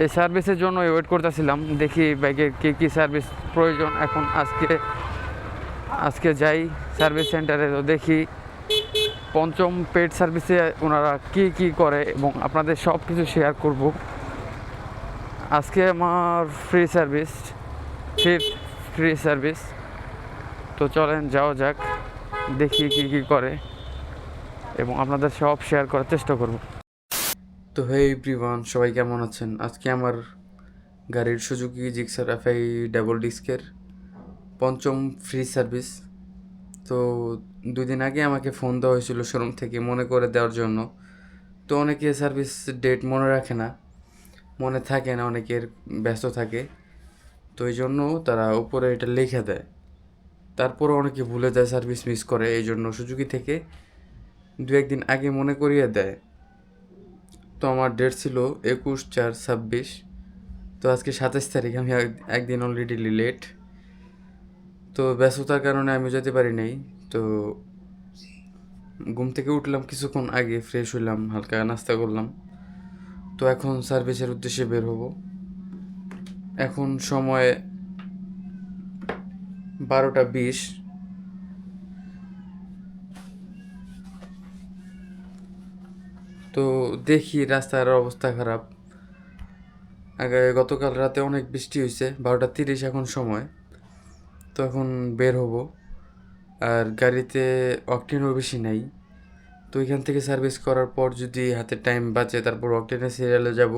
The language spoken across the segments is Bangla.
এই সার্ভিসের জন্য ওয়েট করতেছিলাম, দেখি বাইকের কী কী সার্ভিস প্রয়োজন। এখন আজকে যাই সার্ভিস সেন্টারে, তো দেখি পঞ্চম পেড সার্ভিসে ওনারা কি কি করে এবং আপনাদের সব কিছু শেয়ার করব। আজকে আমার ফ্রি সার্ভিস, তো চলেন যাওয়া যাক, দেখি কি কি করে এবং আপনাদের সব শেয়ার করার চেষ্টা করব। তো হে এভরিওয়ান, সবাই কেমন আছেন? আজকে আমার গাড়ির সুজুকি জিক্সার এফআই ডাবল ডিস্কের পঞ্চম ফ্রি সার্ভিস। তো 2 দিন আগে আমাকে ফোন দেওয়া হয়েছিল শোরুম থেকে মনে করে দেওয়ার জন্য। তো অনেকে সার্ভিস ডেট মনে রাখে না, মনে থাকে না, অনেকের ব্যস্ত থাকে, তো এই জন্য তারা উপরে এটা লিখে দেয়। তারপরও অনেকে ভুলে যায়, সার্ভিস মিস করে, এই জন্য সুজুকি থেকে 2-1 দিন আগে মনে করিয়ে দেয়। তো আমার ডেট ছিল 21/4/26, তো আজকে 27 তারিখ, আমি একদিন অলরেডি লেট। তো ব্যস্ততার কারণে আমি যেতে পারি নাই। তো ঘুম থেকে উঠলাম কিছুক্ষণ আগে, ফ্রেশ হইলাম, হালকা নাস্তা করলাম। তো এখন সার্ভিসের উদ্দেশ্যে বের হব। এখন সময় 12টা 20। তো দেখি রাস্তার অবস্থা খারাপ। গতকাল রাতে অনেক বৃষ্টি হয়েছে। 12টা 30 এখন সময়। তো এখন বের হব। আর গাড়িতে অকটেনও বেশি নাই। তো এখান থেকে সার্ভিস করার পর যদি হাতে টাইম বাঁচে, তারপর অকটেনের সিরিয়ালে যাব।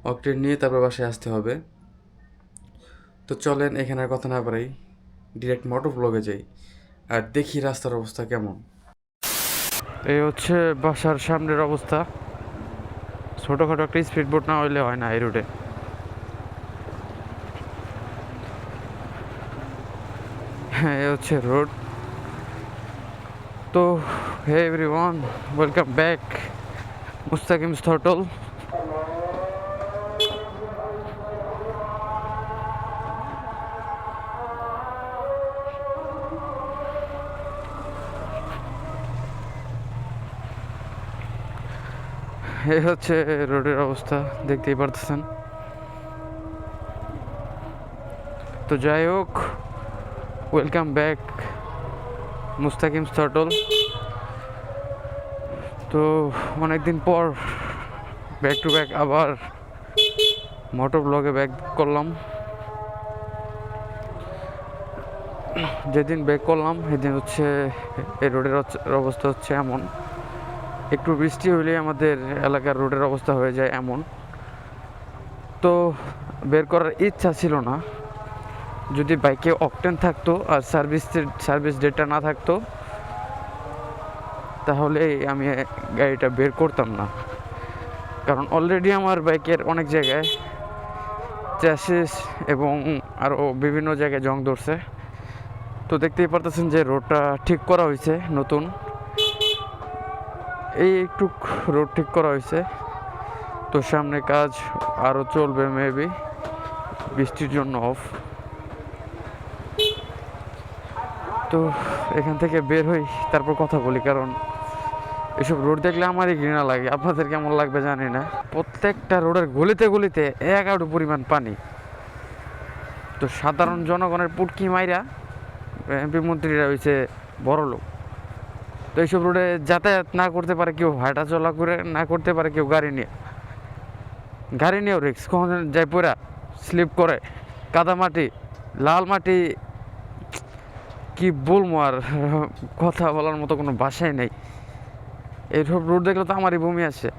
অকটেন নিয়ে তারপর বাসায় আসতে হবে। তো চলেন এখানে আর কথা না বাড়াই, ডিরেক্ট মোটর ব্লগে যাই আর দেখি রাস্তার অবস্থা কেমন। এই হচ্ছে বাসার সামনের অবস্থা। ছোটোখাটো একটা স্পিড বোট না হইলে হয় না এই রোডে। হ্যাঁ, এই হচ্ছে রোড। তো হে এভরিওয়ান, ওয়েলকাম ব্যাক মুস্তাকিমস থটল। এই হচ্ছে রোডের অবস্থা, দেখতেই পারতেছেন। তো যাই হোক, ওয়েলকাম ব্যাক মুস্তাকিমস থটল। তো অনেকদিন পর ব্যাক টু ব্যাক আবার মোটর ব্লগে ব্যাক করলাম। যেদিন ব্যাক করলাম সেদিন হচ্ছে এই রোডের অবস্থা হচ্ছে এমন। একটু বৃষ্টি হইলে আমাদের এলাকার রোডের অবস্থা হয়ে যায় এমন। তো বের করার ইচ্ছা ছিল না। যদি বাইকে অকটেন থাকতো আর সার্ভিস ডেটটা না থাকতো, তাহলে আমি গাড়িটা বের করতাম না। কারণ অলরেডি আমার বাইকের অনেক জায়গায় চ্যাসিস এবং আরও বিভিন্ন জায়গায় জং ধরছে। তো দেখতেই পারতেছেন যে রোডটা ঠিক করা হয়েছে নতুন, এই একটু রোড ঠিক করা হয়েছে। তো সামনে কাজ আরও চলবে মেবি, বৃষ্টির জন্য অফ। তো এখান থেকে বের হই, তারপর কথা বলি, কারণ এসব রোড দেখলে আমারই ঘৃণা লাগে। আপনাদের কেমন লাগবে জানি না। প্রত্যেকটা রোডের গলিতে গলিতে একাডু পরিমাণ পানি। তো সাধারণ জনগণের পুটকি মাইরা এমপি মন্ত্রীরা হয়েছে বড় লোক। তো এইসব রোডে যাতায়াত না করতে পারে কেউ, হাঁটা চলা করে না করতে পারে কেউ, গাড়ি নিয়েও রিক্স, কখন যায় পড়া স্লিপ করে, কাদামাটি, লাল মাটি, কি বলবো আর, কথা বলার মতো কোনো ভাষাই নেই। এইসব রোড দেখলে তো আমারই বমি আসে,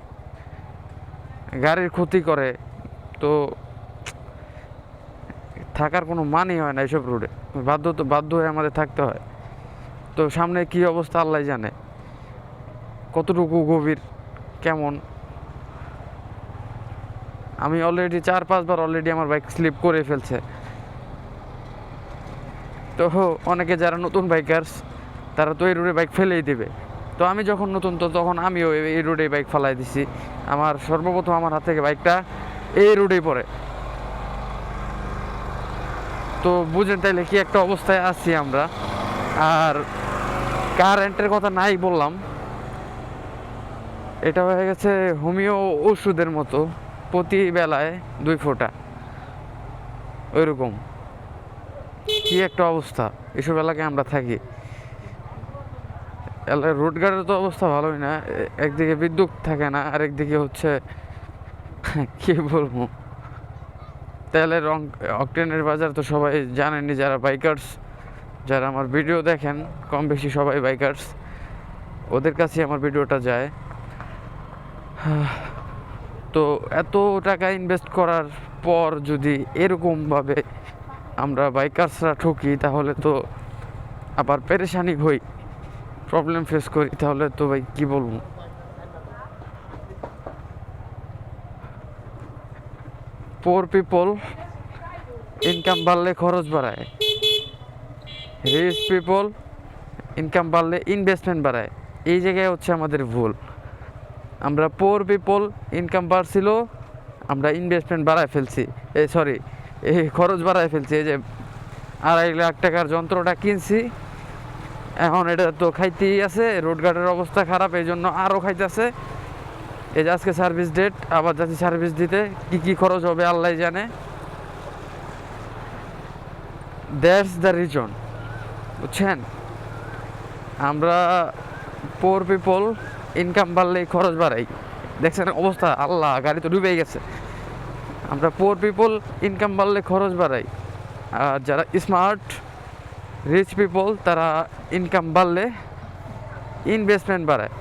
গাড়ির ক্ষতি করে। তো থাকার কোনো মানই হয় না এইসব রোডে, বাধ্য হয়ে আমাদের থাকতে হয়। তো সামনে কি অবস্থা আল্লাহ জানে, কতটুকু গভীর কেমন। আমি অলরেডি 4-5 বার অলরেডি আমার বাইক স্লিপ করে ফেলছে। তো অনেকে যারা নতুন বাইকার্স, তারা তো এই রোডে বাইক ফেলেই দেবে। তো আমি যখন নতুন, তো তখন আমিও এই রোডে বাইক ফেলাই দিছি। আমার সর্বপ্রথম আমার হাত থেকে বাইকটা এই রোডেই পড়ে। তো বুঝেন তাইলে কি একটা অবস্থায় আছি আমরা। আর কারেন্টের কথা নাই বললাম, এটা হয়ে গেছে হোমিও ওষুধের মতো। প্রতি বেলায় 2 ফোঁটা, ওইরকম কি একটা অবস্থা। এসব এলাকায় আমরা থাকি, রোডঘাটের তো অবস্থা ভালোই না। একদিকে বিদ্যুৎ থাকে না, আর একদিকে হচ্ছে কি বলবো, তেলের অকটেনের বাজার তো সবাই জানেনই, যারা বাইকার্স, যারা আমার ভিডিও দেখেন কম বেশি সবাই বাইকার্স, ওদের কাছে আমার ভিডিওটা যায়। তো এত টাকা ইনভেস্ট করার পর যদি এরকমভাবে আমরা বাইকার্সরা ঠকি, তাহলে তো আবার পেরেশানি হই, প্রবলেম ফেস করি, তাহলে তো ভাই কি বলবো। পোর পিপল ইনকাম বাড়লে খরচ বাড়ায়, রিচ পিপল ইনকাম বাড়লে ইনভেস্টমেন্ট বাড়ায়। এই জায়গায় হচ্ছে আমাদের ভুল। আমরা পোর পিপল ইনকাম বাড়ছিল, আমরা ইনভেস্টমেন্ট বাড়ায় ফেলছি, এই খরচ বাড়ায় ফেলছি। এই যে 2.5 লাখ টাকার যন্ত্রটা কিনছি, এখন এটা তো খাইতেই আছে, রোডঘাটের অবস্থা খারাপ, এই জন্য আরও খাইতেছে। এই যে আজকে সার্ভিস ডেট, আবার যাচ্ছি সার্ভিস দিতে, কি খরচ হবে আল্লাহ জানে। দ্যাটস দ্য রিজন, বুঝছেন। আমরা পোর পিপল ইনকাম বাড়লেই খরচ বাড়াই, দেখছেন অবস্থা, আল্লাহ গাড়ি তো ডুবেই গেছে। আমরা পোর পিপল ইনকাম বাড়লে খরচ বাড়াই, আর যারা স্মার্ট রিচ পিপল তারা ইনকাম বাড়লে ইনভেস্টমেন্ট বাড়ায়।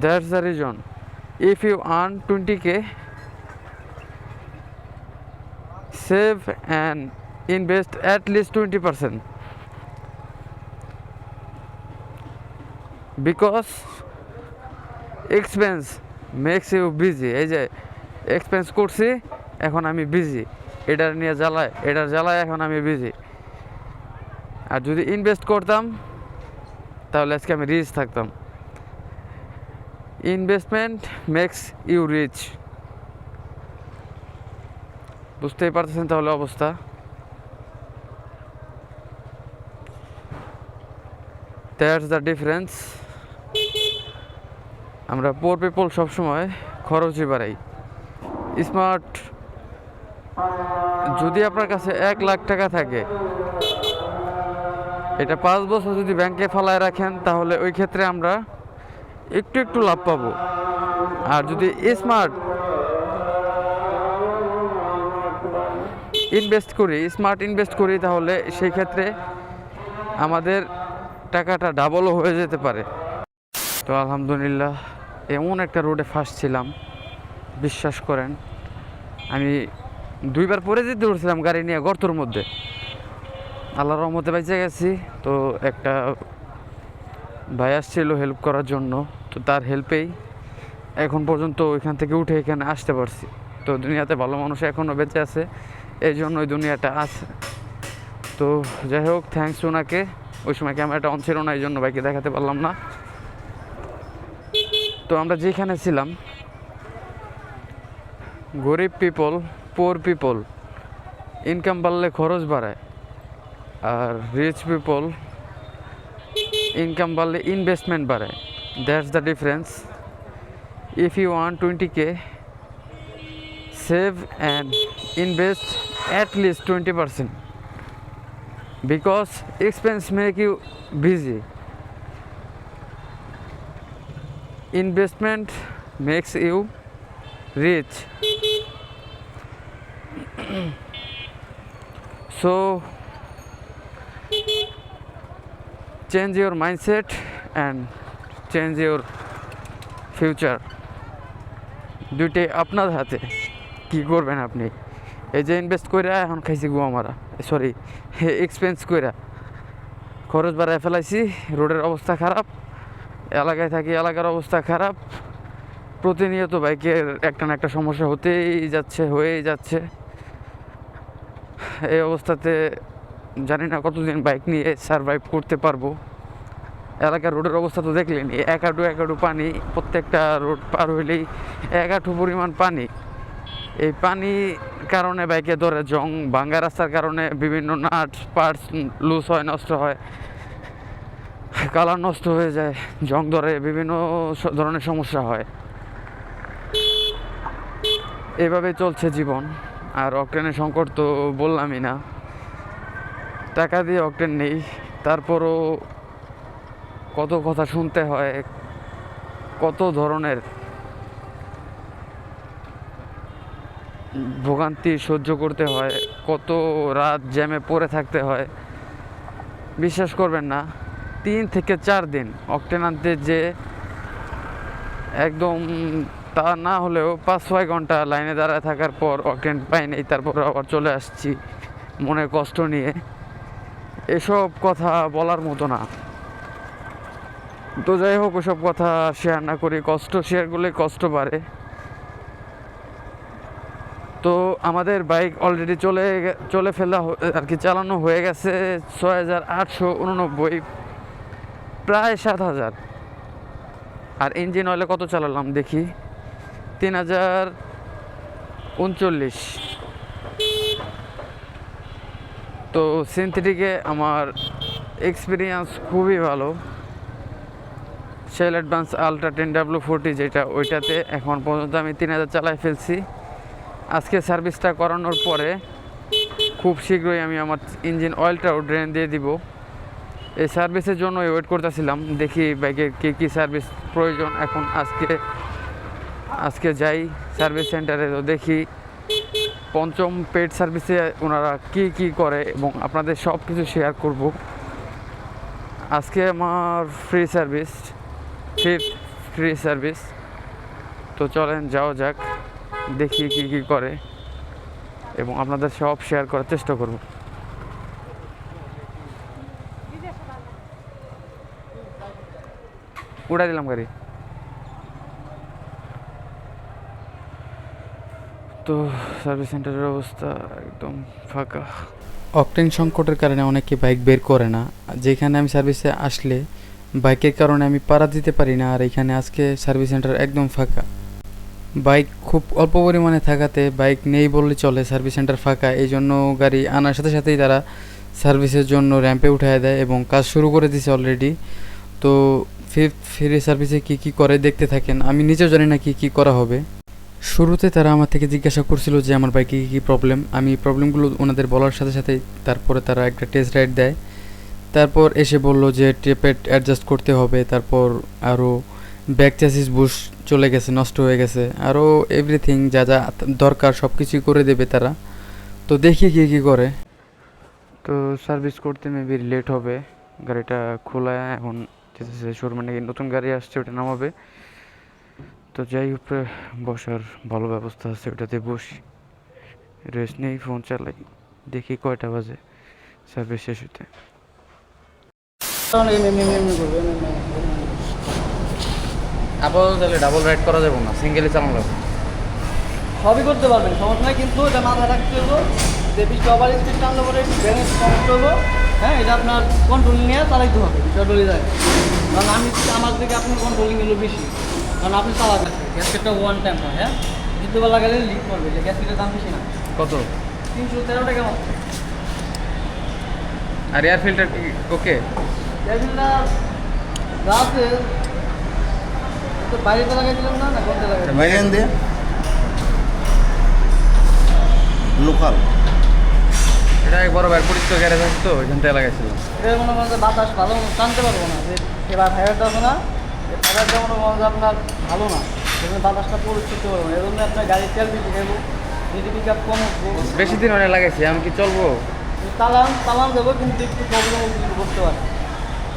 That's the reason. If you earn 20k, save and invest at least 20%, because expense makes you busy. এই যে এক্সপেন্স করছি, এখন আমি বিজি, এটার জ্বালায় এখন আমি বিজি। আর যদি ইনভেস্ট করতাম তাহলে আজকে আমি রিচ থাকতাম। ইনভেস্টমেন্ট মেক্স ইউ রিচ, বুঝতেই পারতেছেন তাহলে অবস্থা। That's the difference. আমরা পোর পিপল সবসময় খরচই বাড়াই। স্মার্ট, যদি আপনার কাছে 1 লাখ টাকা থাকে, এটা 5 বছর যদি ব্যাংকে ফালায় রাখেন, তাহলে ওই ক্ষেত্রে আমরা একটু লাভ পাবো। আর যদি স্মার্ট ইনভেস্ট করি, তাহলে সেই ক্ষেত্রে আমাদের টাকাটা ডাবলও হয়ে যেতে পারে। তো আলহামদুলিল্লাহ, এমন একটা রোডে ফাঁসছিলাম, বিশ্বাস করেন, আমি 2 বার পরে যেতে ধরছিলাম গাড়ি নিয়ে গর্তর মধ্যে। আল্লাহর রহমতে বেঁচে গেছি। তো একটা ভাই আসছিল হেল্প করার জন্য, তো তার হেল্পেই এখন পর্যন্ত ওইখান থেকে উঠে এখানে আসতে পারছি। তো দুনিয়াতে ভালো মানুষ এখনও বেঁচে আছে, এই জন্য ওই দুনিয়াটা আছে। তো যাই হোক, থ্যাঙ্কস ওনাকে। ওই সময় ক্যামেরাটা অন ছিল না, এই জন্য বাইকে দেখাতে পারলাম না। তো আমরা যেখানে ছিলাম, গরিব পিপল, পোর পিপল ইনকাম বাড়লে খরচ বাড়ায়, আর রিচ পিপল ইনকাম বাড়লে ইনভেস্টমেন্ট বাড়ায়। That's the difference. If you want 20k, save and invest at least 20%, because expense make you busy. Investment makes you rich. So change your mindset and change your future. দুইটাই আপনার হাতে, কি করবেন আপনি। এই যে ইনভেস্ট করে এখন খাইছি গুয়া মারা, এক্সপেন্স করে খরচ বাড়ায় ফেলাইছি, রোডের অবস্থা খারাপ, এলাকায় থাকি, এলাকার অবস্থা খারাপ, প্রতিনিয়ত বাইকের একটা না একটা সমস্যা হয়েই যাচ্ছে। এই অবস্থাতে জানি না কতদিন বাইক নিয়ে সারভাইভ করতে পারবো। এলাকার রোডের অবস্থা তো দেখলেন, এক হাঁটু পানি, প্রত্যেকটা রোড পার হইলেই 1 হাঁটু পরিমাণ পানি। এই পানির কারণে বাইকে ধরে জং, ভাঙ্গা রাস্তার কারণে বিভিন্ন নাট পার্টস লুজ হয়, নষ্ট হয়। কালার নষ্ট হয়ে যায়, জং ধরে, বিভিন্ন ধরনের সমস্যা হয়। এভাবে চলছে জীবন। আর অকটেনের সংকট তো বললামই না, টাকা দিয়ে অকটেন নেই, তারপরও কত কথা শুনতে হয়, কত ধরনের ভোগান্তি সহ্য করতে হয়, কত রাত জ্যামে পড়ে থাকতে হয়। বিশ্বাস করবেন না, 3 থেকে 4 দিন অকটেন আনতে যে একদম, তা না হলেও 5-6 ঘন্টা লাইনে দাঁড়ায় থাকার পর অকটেন পাই নেই, তারপর আবার চলে আসছি মনে কষ্ট নিয়ে। এসব কথা বলার মতো না। তো যাই হোক, ওসব কথা শেয়ার না করি, কষ্ট শেয়ার করলে কষ্ট বাড়ে। তো আমাদের বাইক অলরেডি চলে ফেলা আর কি, চালানো হয়ে গেছে 6889, প্রায় 7000। আর ইঞ্জিন অয়েলে কত চালালাম দেখি, 3039। তো সিনথেটিকে আমার এক্সপিরিয়েন্স খুবই ভালো। শেল অ্যাডভান্স আলট্রা 10W40 যেটা, ওইটাতে এখন পর্যন্ত আমি 3000 চালাই ফেলছি। আজকে সার্ভিসটা করানোর পরে খুব শীঘ্রই আমি আমার ইঞ্জিন অয়েলটাও ড্রেন দিয়ে দিব। এই সার্ভিসের জন্য ওয়েট করতেছিলাম, দেখি বাইকের কী কী সার্ভিস প্রয়োজন। এখন আজকে যাই সার্ভিস সেন্টারে, তো দেখি পঞ্চম পেড সার্ভিসে ওনারা কি করে এবং আপনাদের সব কিছু শেয়ার করব। আজকে আমার ফ্রি সার্ভিস। তো চলেন যাওয়া যাক, দেখি কি করে এবং আপনাদের সব শেয়ার করার চেষ্টা করব। উড়াই দিলাম গাড়ি। তো সার্ভিস সেন্টারের অবস্থা একদম ফাঁকা। অকটেন সংকটের কারণে অনেকে বাইক বের করে না। যেখানে আমি সার্ভিসে আসলে বাইকের কারণে আমি পাড়া দিতে পারি না, আর এখানে আজকে সার্ভিস সেন্টার একদম ফাঁকা। বাইক খুব অল্প পরিমাণে থাকাতে বাইক নেই বললে চলে, সার্ভিস সেন্টার ফাঁকা। এই জন্য গাড়ি আনার সাথে সাথেই তারা সার্ভিসের জন্য র্যাম্পে উঠায় দেয় এবং কাজ শুরু করে দিয়েছে অলরেডি। তো ফিফথ ফ্রি সার্ভিসে কী করে দেখতে থাকেন, আমি নিজেও জানি না কি করা হবে। শুরুতে তারা আমার থেকে জিজ্ঞাসা করছিল যে আমার বাইকে কী প্রবলেম। আমি প্রবলেমগুলো ওনাদের বলার সাথে সাথেই তারপরে তারা একটা টেস্ট রাইড দেয়। তারপর এসে বলল যে টেপেট অ্যাডজাস্ট করতে হবে, তারপর আরও ব্যাক চ্যাসিস বুশ চলে গেছে, নষ্ট হয়ে গেছে, আরও এভরিথিং যা দরকার সব কিছুই করে দেবে তারা। তো দেখি কী করে। তো সার্ভিস করতে মেবি লেট হবে, গাড়িটা খোলা এখন শোরুমে নাকি নতুন গাড়ি আসছে, ওটা নামাবে। তো যাই উপরে বসার ভালো ব্যবস্থা আছে, ওটাতে বসি, রেস্ট নেই, ফোন চালাই, দেখি কয়টা বাজে সার্ভিস শেষ হতে। আপাতত তাহলে ডাবল রাইড করা যাবে না, সিঙ্গেলে চালানো লাগবে। সবই করতে পারবেন, সমস্যা নাই, কিন্তু এটা মাথায় রাখতে হবো যে বেশি ওভার স্পিড টানলে পরে ব্যালেন্স কমাতে হবো। হ্যাঁ, এটা আপনার কন্ট্রোলিং নিয়ে চালাইতে হবে, বিষয় ডলে যায়। কারণ আমার থেকে আপনার কন্ট্রোলিং এলো বেশি, কারণ আপনি চালাবেন। গ্যাসকেটটা ওয়ান টাইম হয়, হ্যাঁ, দ্বিতীয়বার লাগালে লিক করবে। যে গ্যাসকেটের দাম বেশি না, কত? 313 টাকা মাত্র। আর এয়ার ফিল্টার কি ওকে? এয়ার ফিল্টার যা আছে তো বাইরেতে লাগাইছিলাম না, কোনটা লাগাই বাইরে দিয়ে লোকাল। এটা এক বড় বাইর পরিচিত গ্যারেজ আছে, তো ওইখান থেকে লাগাইছিলাম। এটা মনে করেন যে বাতাস ভালো টানতে পারবো না, যে এবার ফায়ারটা আছে না, এই ফায়ারটা মনে করেন যে আপনার ভালো না, সেখানে বাতাসটা প্রবেশ করতে পারবো না। এই জন্য আপনার গাড়ির তেল বেশি খাইবো, যদি পিক আপ কম উঠবো। বেশি দিন অনেক লাগাইছি, আমি কি চলবো? চালান দেবো, কিন্তু একটু প্রবলেম করতে পারে।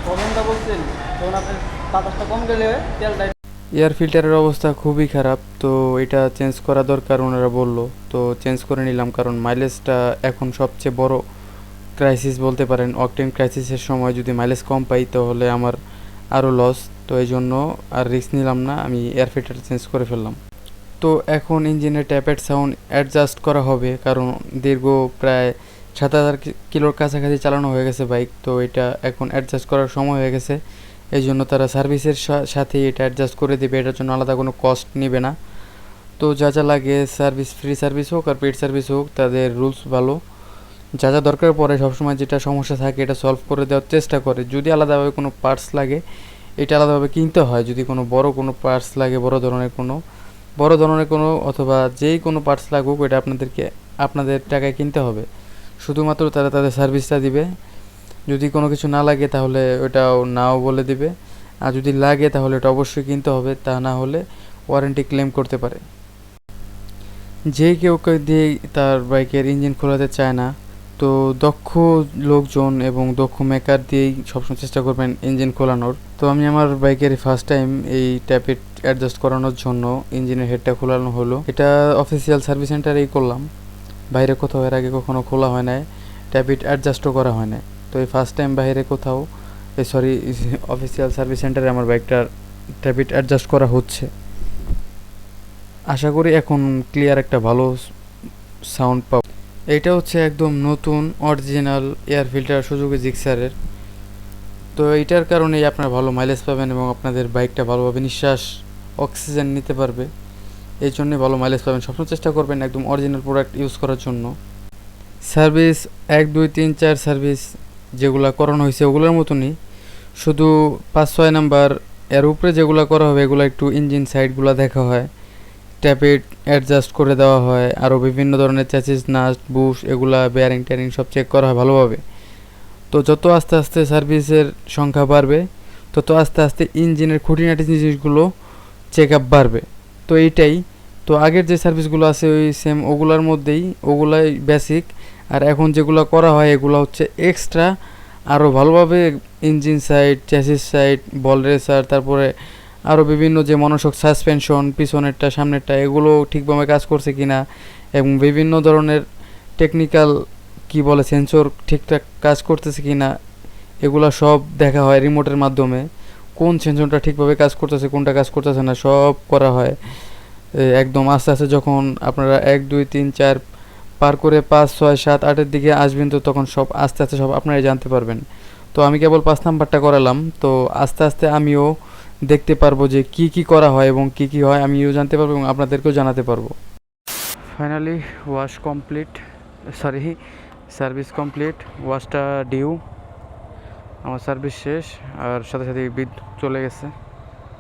প্রবলেমটা বলছেন তখন আপনার বাতাসটা কম গেলে তেলটা। এয়ার ফিল্টারের অবস্থা খুবই খারাপ, তো এটা চেঞ্জ করা দরকার ওনারা বললো, তো চেঞ্জ করে নিলাম। কারণ মাইলেজটা এখন সবচেয়ে বড় ক্রাইসিস বলতে পারেন। অকটেন ক্রাইসিসের সময় যদি মাইলেজ কম পাই তাহলে আমার আরও লস। তো এই জন্য আর রিস্ক নিলাম না, আমি এয়ার ফিল্টার চেঞ্জ করে ফেললাম। তো এখন ইঞ্জিনের ট্যাপেট সাউন্ড অ্যাডজাস্ট করা হবে, কারণ দীর্ঘ প্রায় 7000 কিলোর কাছাকাছি চালানো হয়ে গেছে বাইক। তো এটা এখন অ্যাডজাস্ট করার সময় হয়ে গেছে, এই জন্য তারা সার্ভিসের সাথে এটা অ্যাডজাস্ট করে দেবে, এটার জন্য আলাদা কোনো কস্ট নেবে না। তো যা লাগে সার্ভিস, ফ্রি সার্ভিস হোক আর পেড সার্ভিস হোক, তাদের রুলস ভালো। যা যা দরকার পড়ে সবসময় যেটা সমস্যা থাকে এটা সলভ করে দেওয়ার চেষ্টা করে। যদি আলাদাভাবে কোনো পার্টস লাগে এটা আলাদাভাবে কিনতে হয়। যদি কোনো কোনো পার্টস লাগে বড় ধরনের কোনো অথবা যেই কোনো পার্টস লাগুক ওইটা আপনাদের টাকায় কিনতে হবে। শুধুমাত্র তারা তাদের সার্ভিসটা দিবে। যদি কোনো কিছু না লাগে তাহলে ওটাও নাও বলে দিবে, আর যদি লাগে তাহলে ওটা অবশ্যই কিনতে হবে, তা না হলে ওয়ারেন্টি ক্লেম করতে পারে। যে কেউ দিয়ে তার বাইকের ইঞ্জিন খোলাতে চায় না, তো দক্ষ লোকজন এবং দক্ষ মেকার দিয়েই সবসময় চেষ্টা করবেন ইঞ্জিন খোলানোর। তো আমি আমার বাইকের ফার্স্ট টাইম এই ট্যাপিট অ্যাডজাস্ট করানোর জন্য ইঞ্জিনের হেডটা খোলানো হলো। এটা অফিসিয়াল সার্ভিস সেন্টারেই করলাম, বাইরে কোথাও এর আগে কখনো খোলা হয় না, ট্যাপিট অ্যাডজাস্টও করা হয় না। তো এই ফার্স্ট টাইম বাইরে কোথাও অফিসিয়াল সার্ভিস সেন্টারে আমার বাইকটার ট্যাপিট অ্যাডজাস্ট করা হচ্ছে। আশা করি এখন ক্লিয়ার একটা ভালো সাউন্ড পাব। এইটা হচ্ছে একদম নতুন অরিজিনাল এয়ার ফিল্টার সুজুকি জিক্সারের। তো এইটার কারণেই আপনারা ভালো মাইলেজ পাবেন এবং আপনাদের বাইকটা ভালোভাবে নিঃশ্বাস অক্সিজেন নিতে পারবে। এই জন্যে ভালো মাইলেজ পাবেন। সবসময় চেষ্টা করবেন একদম অরিজিনাল প্রোডাক্ট ইউজ করার জন্য। সার্ভিস 1, 2, 3, 4 সার্ভিস যেগুলো করানো হয়েছে ওগুলোর মতনই, শুধু 5, 6 নাম্বার এর উপরে যেগুলো করা হবে এগুলো একটু ইঞ্জিন সাইডগুলো দেখা হয়, ট্যাপিট অ্যাডজাস্ট করে দেওয়া হয়, আরও বিভিন্ন ধরনের চ্যাসিস নাট বুশ এগুলা বেয়ারিং ট্যারিং সব চেক করা হয় ভালোভাবে। তো যত আস্তে আস্তে সার্ভিসের সংখ্যা বাড়বে তত আস্তে আস্তে ইঞ্জিনের খুঁটিনাটি জিনিসগুলো চেক আপ বাড়বে। তো এইটাই, তো আগের যে সার্ভিসগুলো আছে ওই সেম ওগুলার মধ্যেই, ওগুলাই বেসিক। আর এখন যেগুলো করা হয় এগুলো হচ্ছে এক্সট্রা, আরও ভালোভাবে ইঞ্জিন সাইড, চ্যাসিস সাইড, বল রেসার, তারপরে আরও বিভিন্ন যে মনোসক সাসপেনশন পিছনেরটা সামনেরটা এগুলো ঠিকভাবে কাজ করছে কিনা, এবং বিভিন্ন ধরনের টেকনিক্যাল সেন্সর ঠিকঠাক কাজ করতেছে কিনা এগুলো সব দেখা হয় রিমোটের মাধ্যমে। কোন সেন্সরটা ঠিকভাবে কাজ করতেছে কোনটা কাজ করতেছে না সব করা হয়। একদম আস্তে আস্তে যখন আপনারা 1, 2, 3, 4 পার করে 5, 6, 7, 8-এর দিকে আসবেন তো তখন সব আস্তে আস্তে সব আপনারাই জানতে পারবেন। তো আমি কেবল 5 নাম্বারটা করালাম, তো আস্তে আস্তে আমিও দেখতে পারবো যে কি করা হয় এবং কি হয় আমিও জানতে পারবো এবং আপনাদেরকেও জানাতে পারবো। Finally wash complete, service complete, ওয়াশটা ডিউ, আমার সার্ভিস শেষ, আর সাথে সাথে বিদ্যুৎ চলে গেছে।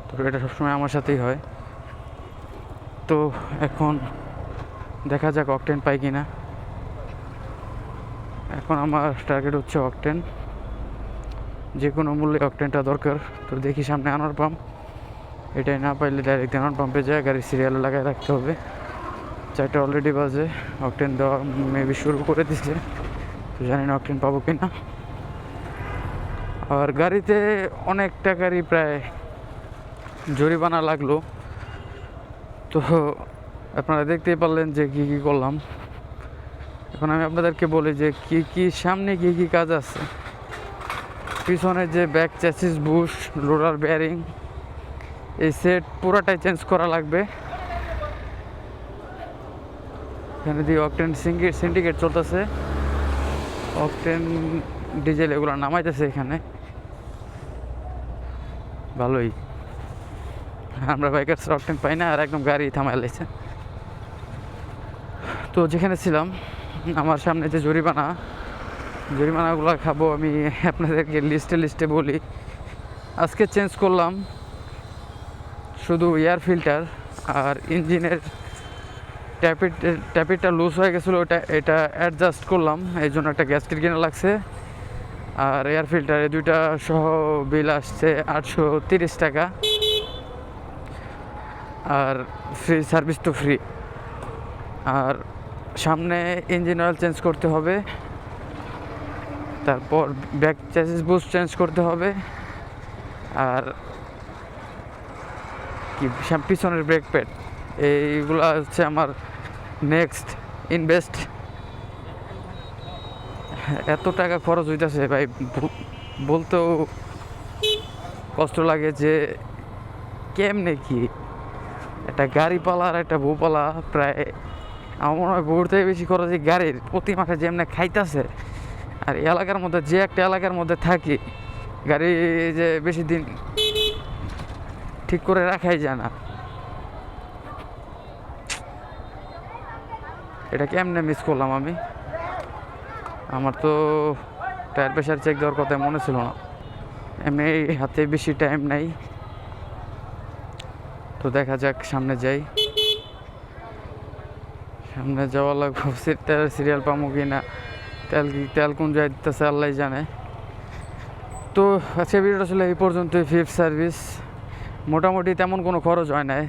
তো এটা সবসময় আমার সাথেই হয়। তো এখন দেখা যাক অকটেন পাই কিনা। এখন আমার টার্গেট হচ্ছে অকটেন, যে কোনো মূল্যে অকটেনটা দরকার। তো দেখি সামনে আনার পাম্প, এটাই না পাইলে ডাইরেক্ট আনার পাম্পে যায় গাড়ির সিরিয়ালে লাগাই রাখতে হবে। 4টা অলরেডি বাজে, অকটেন দেওয়া মেবি শুরু করে দিচ্ছে, তো জানি না অকটেন পাবো কিনা। আর গাড়িতে অনেক টাকারই প্রায় জরিমানা লাগলো। তো আপনারা দেখতেই পারলেন যে কী করলাম। এখন আমি আপনাদেরকে বলি যে সামনে কী কাজ আছে। পিছনে যে back chassis Bush roller bearing এই সেট পুরাটাই চেঞ্জ করা লাগবে। এখানে দিয়ে অকটেন সিন্ডিকেট চলতেছে, অকটেন ডিজেল এগুলো নামাইতেছে এখানে। ভালোই, আমরা বাইকার অকটেন পাই না, আর একদম গাড়ি থামাই লাইছে। তো যেখানে ছিলাম আমার সামনে যে জরিমানাগুলো খাবো আমি আপনাদেরকে লিস্টে বলি। আজকে চেঞ্জ করলাম শুধু এয়ার ফিল্টার, আর ইঞ্জিনের ট্যাপিটটা লুজ হয়ে গেছিলো, এটা অ্যাডজাস্ট করলাম, এই জন্য একটা গ্যাসকেট কিনা লাগছে। আর এয়ার ফিল্টার এই দুইটা সহ বিল আসছে 830 টাকা। আর ফ্রি সার্ভিস তো ফ্রি। আর সামনে ইঞ্জিন অয়েল চেঞ্জ করতে হবে, তারপর ব্যাক চ্যাসিস বুশ চেঞ্জ করতে হবে, আর পিছনের ব্রেক প্যাড, এইগুলো হচ্ছে আমার নেক্সট ইনভেস্ট। এত টাকা খরচ হইতেছে ভাই, বলতেও কষ্ট লাগে যে কেমনে কি একটা গাড়ি পালা আর একটা বউ পালা, প্রায় আমার মনে হয় বউর থেকে বেশি খরচ এই গাড়ির। প্রতি মাসে যেমনি খাইতেছে, আর এলাকার মধ্যে যে একটা এলাকার মধ্যে থাকি গাড়ি যে বেশি দিন ঠিক করে রাখাই যায় না। এটা কেমনে মিস করলাম আমি। আমার তো টায়ার প্রেশার চেক দেওয়ার কথা মনে ছিল না, এমনি হাতে বেশি টাইম নাই। তো দেখা যাক, সামনে যাই। সামনে যাওয়া লাগবে, তেলের সিরিয়াল পাবো কি না, তেল কোন জায়গায় দিতেছে আল্লাহ জানে। তো আজকে ভিডিওটা ছিল এই পর্যন্তই। ফিফথ সার্ভিস মোটামুটি তেমন কোনো খরচ হয় নাই,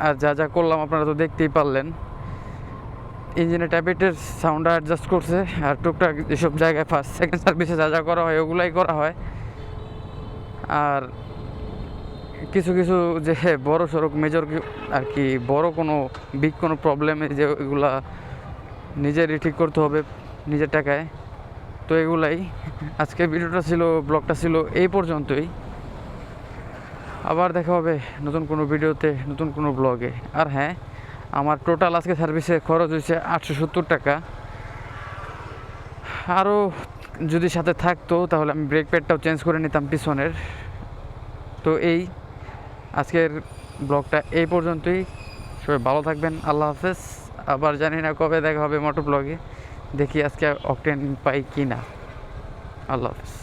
আর যা যা করলাম আপনারা তো দেখতেই পারলেন। ইঞ্জিনের ট্যাবেটের সাউন্ডটা অ্যাডজাস্ট করছে, আর টুকটাক যেসব জায়গায় ফার্স্ট সেকেন্ড সার্ভিসে যা যা করা হয় ওগুলাই করা হয়। আর কিছু কিছু যে বড় সড়ক মেজর আর কি বড় কোনো বিগ কোনো প্রবলেমে যে এগুলা নিজেরই ঠিক করতে হবে নিজের টাকায়। তো এগুলাই আজকে ভিডিওটা ছিল, ব্লগটা ছিল এই পর্যন্তই। আবার দেখা হবে নতুন কোনো ভিডিওতে, নতুন কোনো ব্লগে। আর হ্যাঁ, আমার টোটাল আজকে সার্ভিসে খরচ হয়েছে 870 টাকা। আরও যদি সাথে থাকতো তাহলে আমি ব্রেক প্যাডটাও চেঞ্জ করে নিতাম পিছনের। তো এই আজকের ব্লগটা এই পর্যন্তই। সবাই ভালো থাকবেন, আল্লাহ হাফেজ। আবার জানি না কবে দেখা হবে মোটর ব্লগে, দেখি আজকে অকটেন পাই কি না। আল্লাহ হাফেজ।